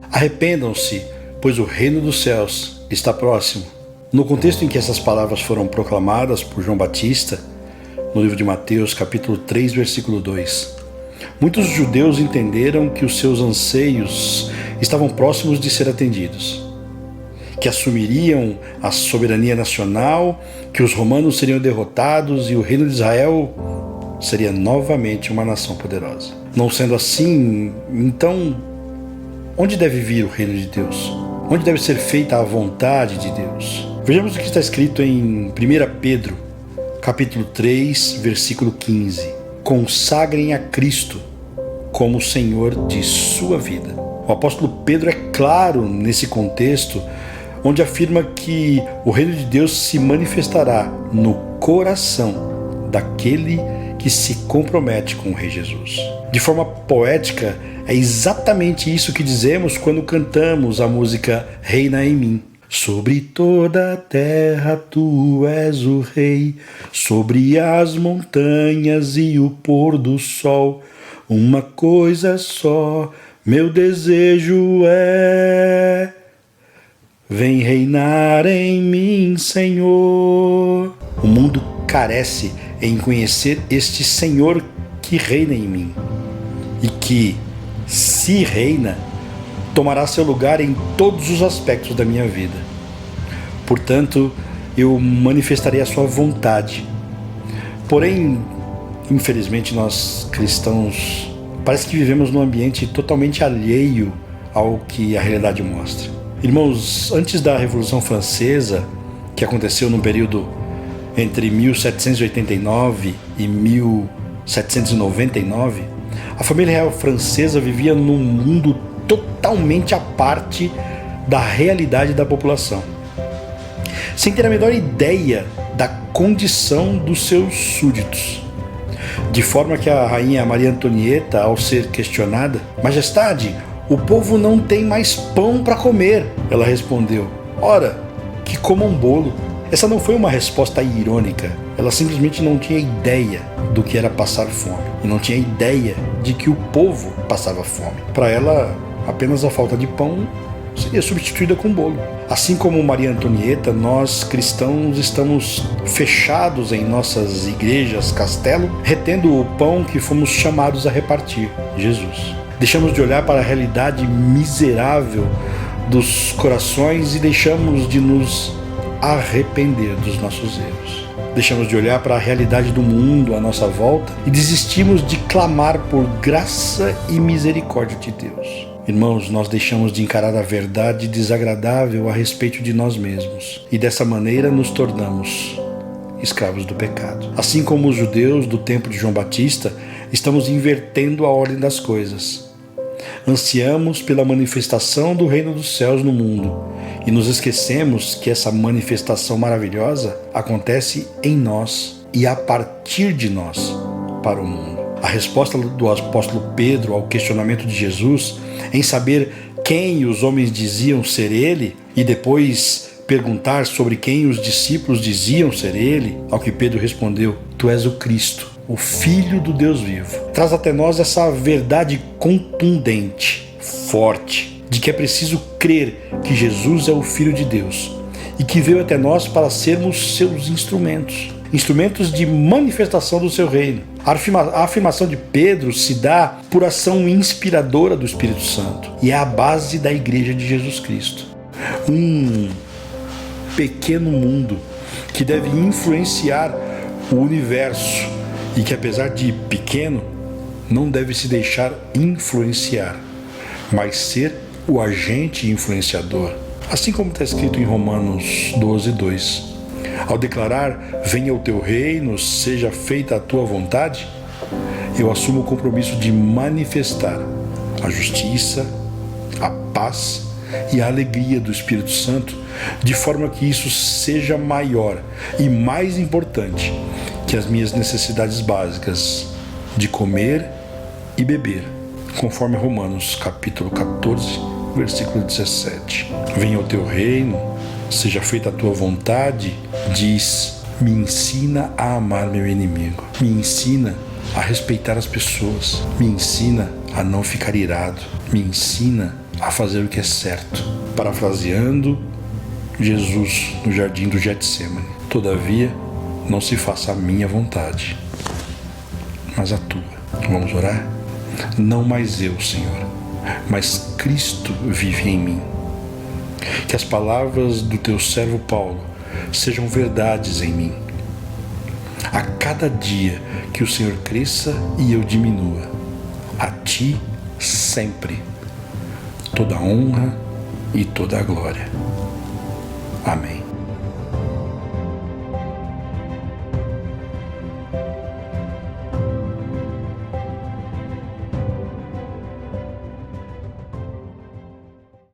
Arrependam-se, pois o reino dos céus está próximo. No contexto em que essas palavras foram proclamadas por João Batista, no livro de Mateus, capítulo 3, versículo 2, muitos judeus entenderam que os seus anseios estavam próximos de ser atendidos, que assumiriam a soberania nacional, que os romanos seriam derrotados e o reino de Israel seria novamente uma nação poderosa. Não sendo assim, então, onde deve vir o reino de Deus? Onde deve ser feita a vontade de Deus? Vejamos o que está escrito em 1 Pedro, capítulo 3, versículo 15. Consagrem a Cristo como o Senhor de sua vida. O apóstolo Pedro é claro nesse contexto, onde afirma que o reino de Deus se manifestará no coração daquele que se compromete com o Rei Jesus. De forma poética, é exatamente isso que dizemos quando cantamos a música Reina em Mim. Sobre toda a terra tu és o Rei, sobre as montanhas e o pôr do sol, uma coisa só, meu desejo é: vem reinar em mim, Senhor. O mundo carece em conhecer este Senhor que reina em mim e que, se reina, tomará seu lugar em todos os aspectos da minha vida. Portanto, eu manifestarei a sua vontade. Porém, infelizmente, nós cristãos parece que vivemos num ambiente totalmente alheio ao que a realidade mostra. Irmãos, antes da Revolução Francesa, que aconteceu no período entre 1789 e 1799, a família real francesa vivia num mundo totalmente à parte da realidade da população, sem ter a menor ideia da condição dos seus súditos. De forma que a rainha Maria Antonieta, ao ser questionada: Majestade, o povo não tem mais pão para comer, ela respondeu: ora, que comam bolo. Essa não foi uma resposta irônica, ela simplesmente não tinha ideia do que era passar fome, e não tinha ideia de que o povo passava fome. Para ela, apenas a falta de pão seria substituída com bolo. Assim como Maria Antonieta, nós cristãos estamos fechados em nossas igrejas castelo, retendo o pão que fomos chamados a repartir, Jesus. Deixamos de olhar para a realidade miserável dos corações e deixamos de nos arrepender dos nossos erros. Deixamos de olhar para a realidade do mundo à nossa volta e desistimos de clamar por graça e misericórdia de Deus. Irmãos, nós deixamos de encarar a verdade desagradável a respeito de nós mesmos e dessa maneira nos tornamos escravos do pecado. Assim como os judeus do tempo de João Batista, estamos invertendo a ordem das coisas. Ansiamos pela manifestação do reino dos céus no mundo e nos esquecemos que essa manifestação maravilhosa acontece em nós e a partir de nós para o mundo. A resposta do apóstolo Pedro ao questionamento de Jesus em saber quem os homens diziam ser ele e depois perguntar sobre quem os discípulos diziam ser ele, ao que Pedro respondeu: Tu és o Cristo, o Filho do Deus vivo. Traz até nós essa verdade contundente, forte, de que é preciso crer que Jesus é o Filho de Deus e que veio até nós para sermos seus instrumentos de manifestação do seu reino. A afirmação de Pedro se dá por ação inspiradora do Espírito Santo e é a base da Igreja de Jesus Cristo. Um pequeno mundo que deve influenciar o universo e que, apesar de pequeno, não deve se deixar influenciar, mas ser o agente influenciador. Assim como está escrito em Romanos 12:2. Ao declarar: venha o teu reino, seja feita a tua vontade, eu assumo o compromisso de manifestar a justiça, a paz e a alegria do Espírito Santo, de forma que isso seja maior e mais importante que as minhas necessidades básicas de comer e beber, conforme Romanos capítulo 14, versículo 17. Venha o teu reino, seja feita a tua vontade, diz: me ensina a amar meu inimigo, me ensina a respeitar as pessoas, me ensina a não ficar irado, me ensina a fazer o que é certo, parafraseando Jesus no jardim do Getsemane. Todavia, não se faça a minha vontade, mas a tua. Vamos orar? Não mais eu, Senhor, mas Cristo vive em mim. Que as palavras do teu servo Paulo sejam verdades em mim. A cada dia que o Senhor cresça e eu diminua, a ti sempre toda a honra e toda a glória. Amém.